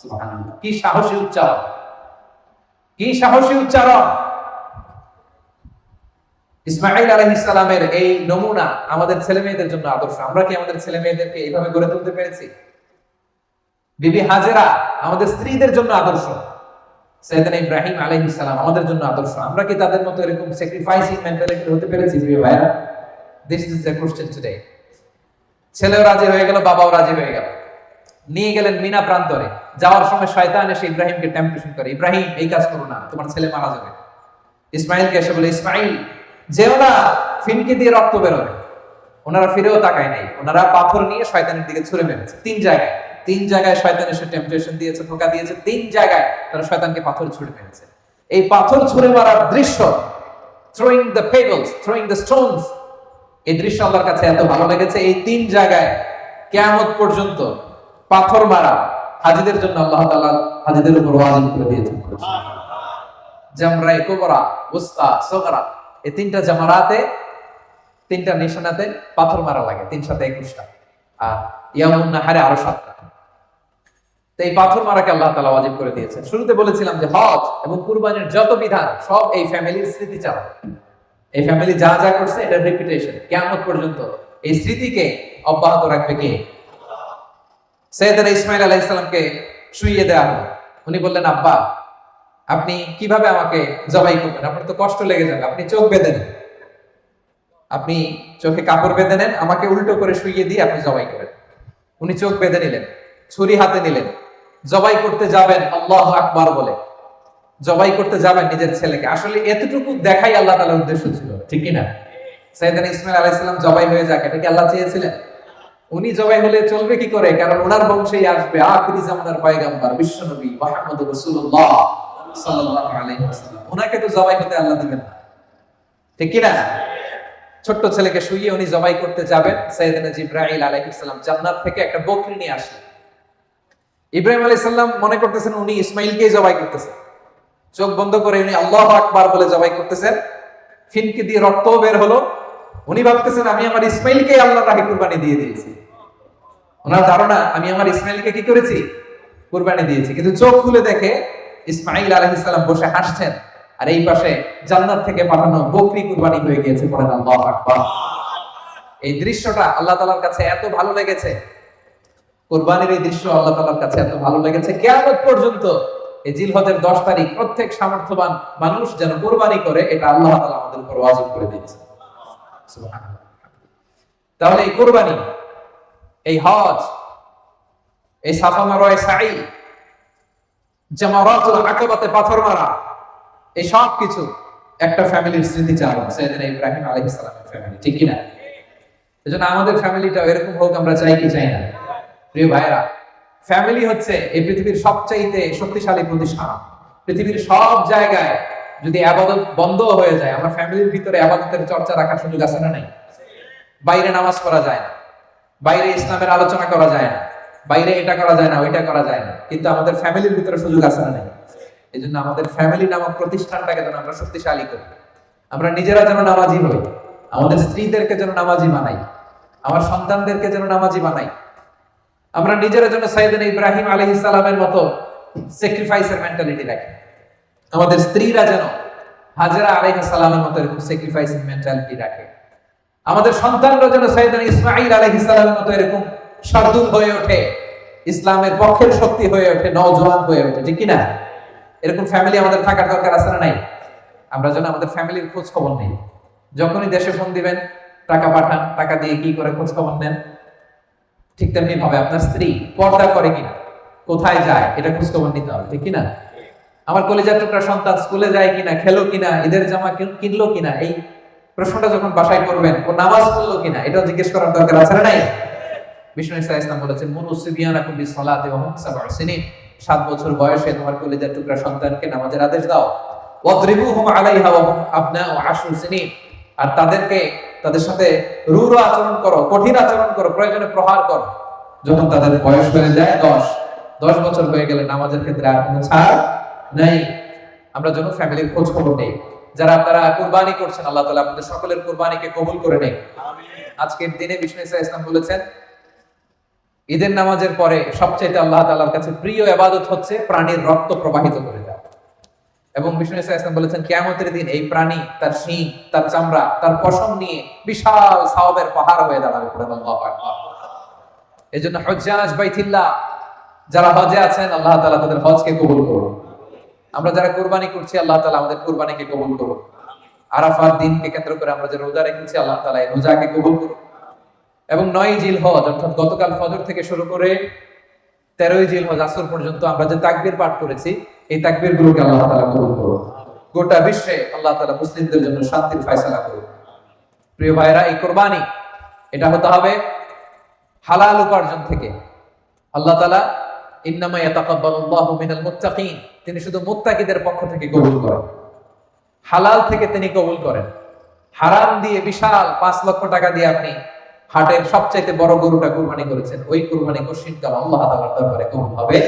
[SPEAKER 1] সুবহানাল্লাহ। কি সাহসী উচ্চারণ, কি সাহসী উচ্চারণ! ইসমাঈল আলাইহিস সালামের এই নমুনা আমাদের ছেলে মেয়েদের জন্য আদর্শ। আমরা কি আমাদের ছেলে মেয়েদেরকে এইভাবে গড়ে তুলতে পেরেছি? বিবি হাজেরা আমাদের স্ত্রীদের জন্য আদর্শ, সাইয়েদনা ইব্রাহিম আলাইহিস সালাম আমাদের জন্য আদর্শ। আমরা কি তাদের মতো এরকম স্যাক্রিফাইসিং মেন্টালিটি হতে পেরেছি প্রিয় ভাইরা? This is the question today. ছেলেও রাজি হয়ে গেল, বাবাও রাজি হয়ে গেল, নিয়ে গেলেন মিনা প্রান্তরে। যাওয়ার সময় শয়তান এসে ইব্রাহিমকে টেম্পটেশন করে, ইব্রাহিম এই কাজ করো না, তোমার ছেলে মারা যাবে। ইসমাইলকে এসে বলে, ইসমাইল যেও না, ফিনকি দিয়ে রক্ত বেরোবে। ওনারা ফিরেও তাকায় নাই, ওনারা পাথর নিয়ে শয়তানের দিকে ছুঁড়ে মেরেছে। তিন জায়গায় শয়তান এসে টেম্পটেশন দিয়েছে, ধোঁকা দিয়েছে। 3 জায়গায় তারা শয়তানকে পাথর ছুঁড়ে মেরেছে। এই পাথর ছুঁড়ে মারার দৃশ্য, throwing the pebbles, throwing the Stones, এই দৃশ্য আল্লাহর কাছে এত ভালো লেগেছে। এই 3 জায়গায় কিয়ামত পর্যন্ত পাথর মারা হাজীদের জন্য আল্লাহ তাআলা হাজীদের উপর ওয়াজিব করে দিয়েছেন। জামরায়ে কুবরা, উসতা, সুগরা, এই 3টা জামারাতে, 3টা নিশানাতে পাথর মারা লাগে। 3 সাথে 21টা, আর ইয়ামুন নাহারে আরো 7টা। তো এই পাথর মারাকে আল্লাহ তাআলা ওয়াজিব করে দিয়েছেন। শুরুতে বলেছিলাম যে হজ এবং কুরবানির যত বিধান সব এই ফ্যামিলির স্মৃতিচারণ। এই ফ্যামিলি যা যা করছে এটা রেপুটেশন, কিয়ামত পর্যন্ত এই স্মৃতিকে অব্যাহত রাখবে কে? সাইয়েদনা ইসমাঈল আলাইহিস সালামকে শুইয়ে দেয়া হলো। উনি বললেন, আব্বা আপনি কিভাবে আমাকে জবাই করবেন? আপনার তো কষ্ট লেগে যাবে, আপনি চোখ বেঁধে নেন, আপনি চোখে কাপড় বেঁধে নেন, আমাকে উল্টো করে শুইয়ে দিয়ে আপনি জবাই করেন। উনি চোখ বেঁধে নিলেন, ছুরি হাতে নিলেন, জবাই করতে যাবেন আল্লাহু আকবার বলে জবাই করতে যাবেন নিজের ছেলেকে। আসলে এতটুকু দেখাই আল্লাহ তাআলার উদ্দেশ্য ছিল, ঠিক কি না? সাইয়েদনা ইসমাঈল আলাইহিস সালাম জবাই হয়ে যাক, এটা কি আল্লাহ চেয়েছিলেন? উনি জবাই হলে চলবে কি করে? কারণ ওনার বংশেই আসবে আখিরি জামানার পয়গম্বর বিশ্বনবী মুহাম্মদুর রাসূলুল্লাহ সাল্লাল্লাহু আলাইহি ওয়াসাল্লাম। ওনাকে তো জবাই হতে আল্লাহ দিবেন না, ঠিক কি না? ছোট্ট ছেলেকে শুইয়ে উনি জবাই করতে যাবেন। সাইয়েদনা জিবরাইল আলাইহিস সালাম জান্নাত থেকে একটা বকরি নিয়ে আসলেন। ইব্রাহিম আলাইহিস সালাম মনে করতেছেন উনি ইসমাইলকেই জবাই করতেছেন। চোখ বন্ধ করে উনি আল্লাহু আকবার বলে জবাই করতেছেন। ফিনকি দিয়ে রক্ত বের হলো। উনি ভাবতেছেন আমি আমার ইসমাইলকে আল্লাহর রাহে কুরবানি দিয়ে দিয়েছি। ওনার ধারণা আমি আমার ইসমাইলকে কি করেছি? কুরবানি দিয়েছি। কিন্তু চোখ খুলে দেখে ইসমাইল আলাইহিস সালাম বসে হাসছেন, আর এই পাশে জান্নাত থেকে পাঠানো বকরি কুরবানি হয়ে গিয়েছে। পড়েন আল্লাহু আকবার। এই দৃশ্যটা আল্লাহ তাআলার কাছে এত ভালো লেগেছে, কুরবানির এই দৃশ্য আল্লাহ তাআলার কাছে এত ভালো লেগেছে, কিয়ামত পর্যন্ত এই জিলহজের 10 তারিখ প্রত্যেক সামর্থ্যবান মানুষ যেন কুরবানি করে, এটা আল্লাহ তাআলা আমাদের উপর ওয়াজিব করে দিয়েছে। সুবহানাল্লাহ। তাহলে এই কুরবানি, এই হজ, এই সাফা মারওয়ায় সাই, জামারাতুল আকাবাতে পাথর মারা, এই সব কিছু একটা ফ্যামিলির স্মৃতিচারণ, সাইয়েদনা ইব্রাহিম আলাইহিস সালামের ফ্যামিলি, ঠিক কি না? এজন্য আমাদের ফ্যামিলিটাও এরকম হোক, আমরা চাই কি চাই না? প্রিয় ভাইরা, ফ্যামিলি হচ্ছে এই পৃথিবীর সবচাইতে শক্তিশালী প্রতিষ্ঠান। পৃথিবীর সব জায়গায় যদি ইবাদত বন্ধ হয়ে যায়, আমরা ফ্যামিলির ভিতরে ইবাদতের চর্চা রাখার সুযোগ আছে না নাই? বাইরে নামাজ পড়া যায় না, বাইরে ইসলামের আলোচনা করা যায় না, বাইরে এটা করা যায় না, ওইটা করা যায় না, কিন্তু আমাদের ফ্যামিলির ভিতরে সুযোগ আছে না নাই? এই জন্য আমাদের ফ্যামিলি নামক প্রতিষ্ঠানটাকে যেন আমরা শক্তিশালী করি। আমরা নিজেরা যেন নামাজি হই, আমাদের স্ত্রীদেরকে যেন নামাজি বানাই, আমার সন্তানদেরকে যেন নামাজি বানাই। আমরা নিজেরা যেন সাইয়েদনা ইব্রাহিম আলাইহিস সালামের মতো স্যাক্রিফাইসের মেন্টালিটি রাখি। আমাদের স্ত্রীরা যেন হাজেরা আলাইহিস সালামের মতো এরকম স্যাক্রিফাইসিং মেন্টালিটি রাখে। আমাদের সন্তানরা যেন সাইয়েদনা ইসমাঈল আলাইহিস সালামের মতো এরকম শারদুল হয়ে ওঠে, ইসলামের পক্ষের শক্তি হয়ে ওঠে, নওজোয়ান হয়ে ওঠে, ঠিক কি না? এরকম ফ্যামিলি আমাদের থাকার দরকার আছে না নাই? আমরা যেন আমাদের ফ্যামিলির খোঁজ খবর নেই। যখনই দেশে ফোন দিবেন, টাকা পাঠান, টাকা দিয়ে কি করে খোঁজ খবর নেন। ঠিক তেমনি ভাবে আপনার স্ত্রী পর্দা করে কিনা, কোথায় যায়, এটা খোঁজ খবর নিতে হবে, ঠিক কিনা? আমার কলেজার টুকরা সন্তান স্কুলে যায় কিনা, খেলো কিনা, ঈদের জামা কিনলো কিনা, এই প্রশ্নটা যখন বাসায় করবেন, ও নামাজ পড়লো কিনা, এটাও জিজ্ঞেস করার দরকার আছে না নাই? বিষ্ণু ইসা ইসলাম বলেছেন, মুনুসিবিয়ানাকুম বিসসালাতি ওয়া হুম সাব'উ সিনিন, 7 বছর বয়সে তোমার কলেজার টুকরা সন্তানকে নামাজের আদেশ দাও। ওয়াদরিবুহুম আলাইহা ওয়া হুম আবনাউ 10 সিনিন, আর তাদের সাথে রূঢ় আচরণ করো, কঠিন আচরণ করো, প্রয়োজনে প্রহার করো যখন তাদের বয়স হয়ে যায় 10 বছর হয়ে গেলে নামাজের ক্ষেত্রে আর কোনো ছাড় নাই। আমরা যেন ফ্যামিলির খোঁজ খবর নেই। যারা আপনারা কুরবানি করছেন, আল্লাহ তাআলা আপনাদের সকলের কুরবানিকে কবুল করে নেন। আজকের দিনে বিষ্ণু ইসা ইসলাম বলেছেন, ঈদের নামাজের পরে সবচেয়ে আল্লাহ তাআলার কাছে প্রিয় ইবাদত হচ্ছে প্রাণীর রক্ত প্রবাহিত করে দেওয়া। এবং বিষ্ণু ইসা ইসলাম বলেছেন, কিয়ামতের দিন এই প্রাণী তার শিং, তার চামড়া, তার পশম নিয়ে বিশাল সওয়াবের পাহাড় হয়ে দাঁড়াবে। আল্লাহু আকবার। এজন্য হুজ্জাজ বাইতুল্লাহ যারা হজে আছেন, আল্লাহ তাআলা তাদের হজকে কবুল করুন। আমরা যারা কুরবানি করছি, আল্লাহ তাআলা আমাদের কুরবানিকে কবুল করুন। আরাফার দিনকে কেন্দ্র করে আমরা যে রোজা রেখেছি, আল্লাহ তাআলা এই রোজাকে কবুল করুন। এবং 9 জিলহজ অর্থাৎ গতকাল ফজর থেকে শুরু করে 13 জিলহজ আসর পর্যন্ত আমরা যে তাকবীর পাঠ করেছি, এই তাকবীরগুলোকে আল্লাহ তাআলা কবুল করুন। গোটা বিশ্বে আল্লাহ তাআলা মুসলিমদের জন্য শান্তির ফয়সালা করুন। প্রিয় ভাইরা, এই কুরবানি এটা হতে হবে হালাল উপার্জন থেকে। আল্লাহ তাআলা ইন্নামা ইয়াতাকাব্বালুল্লাহু মিনাল মুত্তাকিন, তিনি শুধু মুত্তাকিদের পক্ষ থেকে কবুল করেন, হালাল থেকে তিনি কবুল করেন। হারাম দিয়ে বিশাল 5 লক্ষ টাকা দিয়ে আপনি হাটের সবচাইতে বড় গরুটা কুরবানি করেছেন, ওই কুরবানি কোশ্চিনকাল আল্লাহ তাআলার দরবারে কবুল হবে।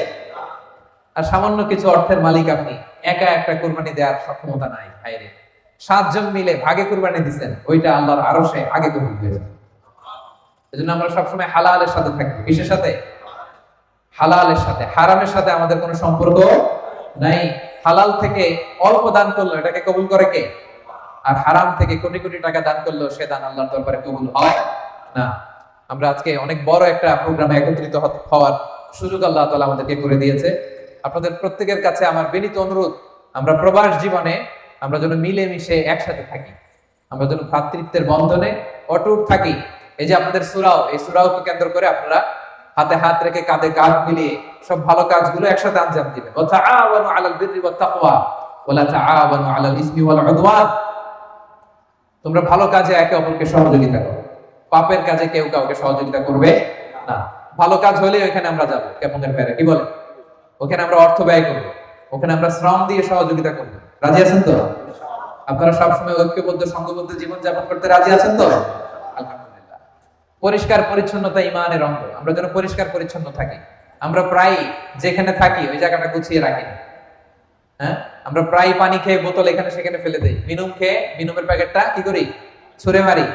[SPEAKER 1] আর সামান্য কিছু অর্থের মালিক আপনি, একা একটা কুরবানি দেওয়ার সক্ষমতা নাই। ভাইরে, 7 জন মিলে ভাগে কুরবানি দিবেন, ওইটা আল্লাহর আরশে আগে কবুল হয়ে যাবে। এজন্য আমরা সবসময় হালালের সাথে থাকি। কিসের সাথে? হালালের সাথে। হারামের সাথে আমাদের কোনো সম্পর্ক নাই। হালাল থেকে অল্প দান করলো এটাকে কবুল করে কে? আর হারাম থেকে কোটি কোটি টাকা দান করলো সে দান আল্লাহর দরবারে কবুল হয় না। আমরা আজকে অনেক বড় একটা প্রোগ্রামে একত্রিত হওয়ার সুযোগ আল্লাহ তাআলা আমাদেরকে করে দিয়েছে। আপনাদের প্রত্যেকের কাছে আমার বিনীত অনুরোধ, আমরা প্রবাস জীবনে আমরা যেন মিলেমিশে একসাথে থাকি, আমরা যেন ভ্রাতৃত্বের বন্ধনে অটুট থাকি। এই যে আপনাদের সূরাও, এই সূরাওকে কেন্দ্র করে আপনারা হাতে হাত রেখে কাঁধে কাঁধ মিলিয়ে সব ভালো কাজগুলো একসাথে আঞ্জাম দিবেন। ওয়া তাআওয়ানু আলাল বিররি ওয়াত তাকওয়া ওয়া লা তাআওয়ানু আলাল ইসমি ওয়াল উদওয়ান। তোমরা ভালো কাজে একে অপরকে সহযোগিতা করো, পাপের কাজে কেউ কাউকে সহযোগিতা করবে না। ভালো কাজ হলে ওখানে আমরা যাব, কেমনের ভাইরা কি বলে, ওখানে আমরা অর্থ ব্যয় করব, ওখানে আমরা শ্রম দিয়ে সহযোগিতা করব। রাজি আছেন তো? আপনারা সবসময় ঐক্যবদ্ধ সংঘবদ্ধ জীবন যাপন করতে রাজি আছেন তো? আলহামদুলিল্লাহ। পরিষ্কার পরিচ্ছন্নতা ঈমানের অঙ্গ। আমরা যেন পরিষ্কার পরিচ্ছন্ন থাকি। আমরা প্রায় যেখানে থাকি ওই জায়গাটা গুছিয়ে রাখি না। হ্যাঁ, আমরা প্রায় পানি খেয়ে বোতল এখানে সেখানে ফেলে দেই, মিনুম খেয়ে মিনুমের প্যাকেটটা কি করি, ছুঁড়ে মারি।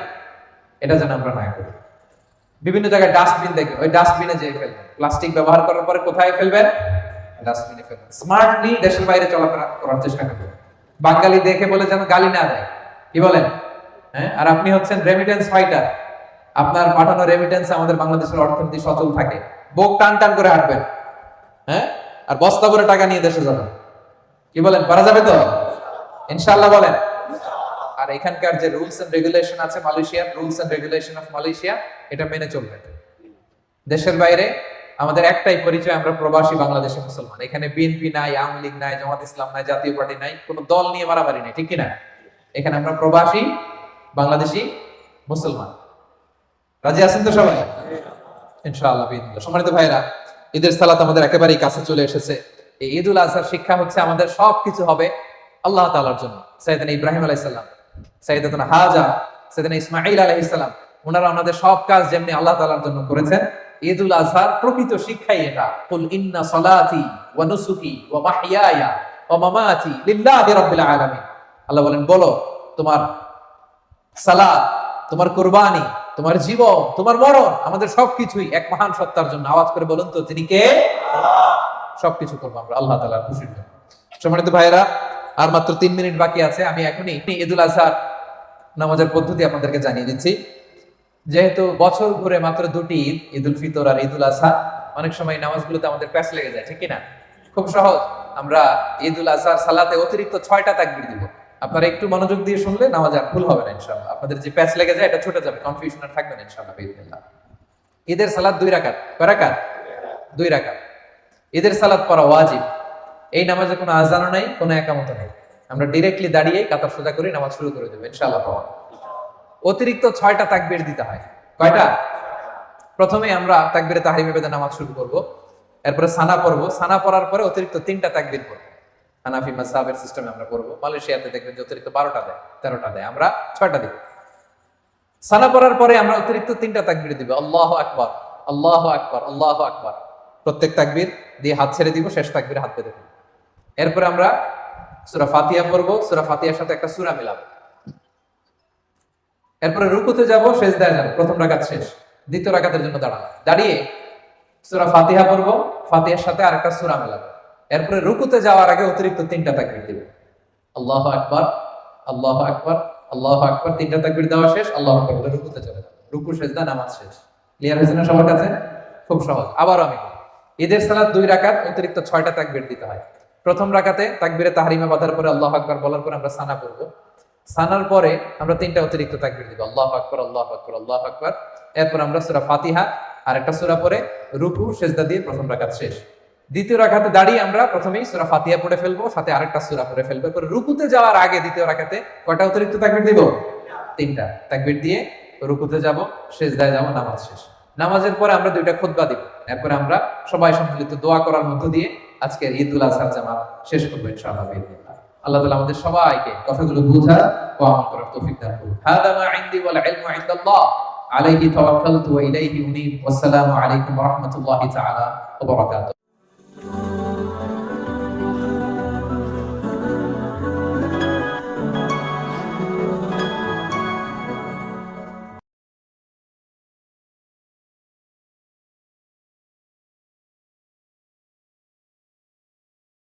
[SPEAKER 1] এটা যেন আমরা না করি। বিভিন্ন জায়গায় ডাস্টবিন দেখে ওই ডাস্টবিনে যেয়ে ফেলবেন। প্লাস্টিক ব্যবহার করার পরে কোথায় ফেলবেন? ডাস্টবিনে ফেলবেন। স্মার্টলি দেশের বাইরে চলাফেরা করার চেষ্টা করবেন। বাঙালি দেখে বলে যেন গালি না দেয়, কি বলেন? হ্যাঁ, আর আপনি হচ্ছেন রেমিটেন্স ফাইটার। আপনার পাঠানো রেমিটেন্স আমাদের বাংলাদেশের অর্থনীতি সচল থাকে। বুক টান টান করে হাঁটবেন, হ্যাঁ, আর বস্তা করে টাকা নিয়ে দেশে যাবেন। কি বলেন, পারা যাবে তো? ইনশাআল্লাহ বলেন। আর এখানকার যে রুলস এন্ড রেগুলেশন আছে, মালয়েশিয়ার rules and regulation of Malaysia, এটা মেনে চলবেন। দেশের বাইরে আমাদের একটাই পরিচয়, আমরা প্রবাসী বাংলাদেশি মুসলমান। এখানে বিএনপি নাই, আওয়ামী লীগ নাই, জামাত ইসলাম নাই, জাতীয় পার্টি নাই, কোনো দল নিয়ে মারামারি নাই, ঠিক কিনা? এখানে আমরা প্রবাসী বাংলাদেশি মুসলমান। রাজি আছেন তো সবাই? ইনশাআল্লাহ বিইذنিল্লাহ। সম্মানিত ভাইরা, ঈদের সালাত আমাদের একেবারেই কাছে চলে এসেছে। এই ঈদুল আজহার শিক্ষা হচ্ছে আমাদের সবকিছু হবে আল্লাহ তাআলার জন্য। সাইয়েদনা ইব্রাহিম আলাইহিস সালাম, সাইয়েদাতুনা হাজা, সাইয়েদনা ইসমাঈল আলাইহিস সালাম, ওনারা ওনাদের সব কাজ যেমনি আল্লাহ তাআলার জন্য করেছেন, ঈদুল আজহার প্রকৃত শিক্ষাই এটা। কুল ইন্না সলাতি ওয়া নুসুকি ওয়া মাহইয়ায়া ওয়া মামাতি লিল্লাহি রাব্বিল আলামিন। আল্লাহ বলেন, বলো তোমার সালাত, তোমার কুরবানি, তোমার জীবন, তোমার মরণ, আমাদের সবকিছুই এক মহান সত্তার জন্য। আওয়াজ করে বলুন তো, তিনি কে? আল্লাহ। সবকিছু করবো আমরা আল্লাহ তাআলার খুশির জন্য। সম্মানিত ভাইরা, আর মাত্র 3 মিনিট বাকি আছে। আমি এখনই ঈদুল আজহার নামাজের পদ্ধতি আপনাদেরকে জানিয়ে দিচ্ছি। যেহেতু বছর ঘুরে মাত্র 2টি ঈদ, ঈদুল ফিতর আর ঈদুল আজহা, অনেক সময় নামাজগুলোতে আমাদের প্যাচ লেগে যায়, ঠিক কিনা? খুব সহজ, আমরা ঈদুল আজহার সালাতে অতিরিক্ত 6টা তাকবীর দিব। আপনারা একটু মনোযোগ দিয়ে শুনলে নামাজ আর ভুল হবে না ইনশাআল্লাহ। আপনাদের যে প্যাচ লেগে যায় এটা ছুটে যাবে, কনফিউশন আর থাকবে না ইনশাআল্লাহ বিইذنিল্লাহ। ঈদের সালাত 2 রাকাত, কয় রাকাত? 2 রাকাত। ঈদের সালাত পড়া ওয়াজিব। এই নামাজে কোনো আযানও নাই, কোনো ইকামত নাই। আমরা ডাইরেক্টলি দাঁড়িয়ে কাতার সোজা করে নামাজ শুরু করে দেব ইনশাআল্লাহ। অতিরিক্ত 6টা তাকবীর দিতে হয়। কয়টা? প্রথমে আমরা তাকবীরে তাহরিমে বেদে নামাজ শুরু করব, এরপরে সানা পড়ব, সানা পড়ার পরে অতিরিক্ত 3টা তাকবীর পড়ব। হানাফি মাযহাবের সিস্টেমে আমরা পড়ব। মালয়েশিয়াতে দেখবেন যে অতিরিক্ত 12টা দেয়, 13টা দেয়, আমরা 6টা দিব। সানা পড়ার পরে আমরা অতিরিক্ত 3টা তাকবীর দিব, আল্লাহু আকবার, আল্লাহু আকবার, আল্লাহু আকবার। প্রত্যেক তাকবীর দিয়ে হাত ছেড়ে দিব, শেষ তাকবীরে হাত বেঁধে ফেলব। এরপরে আমরা সূরা ফাতিহা পড়ব, সূরা ফাতিহার সাথে একটা সূরা মিলাবো। এরপরে রুকুতে যাব, সিজদায় যাব। প্রথম রাকাত শেষ, দ্বিতীয় রাকাতের জন্য দাঁড়াবো। দাঁড়িয়ে সূরা ফাতিহা পড়ব, ফাতিহার সাথে আরেকটা সূরা মিলাবো। এরপরে রুকুতে যাওয়ার আগে অতিরিক্ত 3টা তাকবীর দিব, আল্লাহু আকবার, আল্লাহু আকবার, আল্লাহু আকবার। 3টা তাকবীর দেওয়া শেষ, আল্লাহু আকবার বলে রুকুতে চলে যাব। রুকু সিজদা নামাজ শেষ। ক্লিয়ার হয়েছে না সবার কাছে? খুব সহজ। আবার আমি বলি, ঈদের সালাত 2 রাকাত, অতিরিক্ত 6টা তাকবীর দিতে হয়। প্রথম রাকাতে তাকবীরে তাহরিমা বাঁধার পরে আল্লাহু আকবার বলার পরে আমরা সানা পড়ব। সানার পরে আমরা 3টা অতিরিক্ত তাকবীর দিব, আল্লাহু আকবার, আল্লাহু আকবার, আল্লাহু আকবার। এরপর আমরা সূরা ফাতিহা আর একটা সূরা পড়ে রুকু সিজদা দিয়ে প্রথম রাকাত শেষ। দ্বিতীয় রাকাতে দাঁড়িয়ে আমরা প্রথমেই সূরা ফাতিহা পড়ে ফেলবো, সাথে আরেকটা সূরা পড়ে ফেলবো। এরপর রুকুতে যাওয়ার আগে দ্বিতীয় রাকাতে কয়টা অতিরিক্ত তাকবীর দিব? 3টা তাকবীর দিয়ে রুকুতে যাব, সিজদায় যাব, নামাজ শেষ। নামাজের পরে আমরা 2টা খুতবা দিব। এরপরে আমরা সবাই সম্মিলিত দোয়া করার মধ্য দিয়ে আজকের ঈদুল আজহার জামাত শেষ করবো ইনশাআল্লাহ বিইذনিল্লাহ। আল্লাহ তাআলা আমাদের সবাইকে কথাগুলো বুঝা ও আমল করার তৌফিক দান করুন। হাদা মা ইনদি ওয়াল ইলমু ইনদাল্লাহ আলাইহি তাওয়াক্কালতু ওয়া ইলাইহি উনীব। ওয়াসসালামু আলাইকুম ওয়া রাহমাতুল্লাহি তাআলা ওয়া বারাকাতুহু।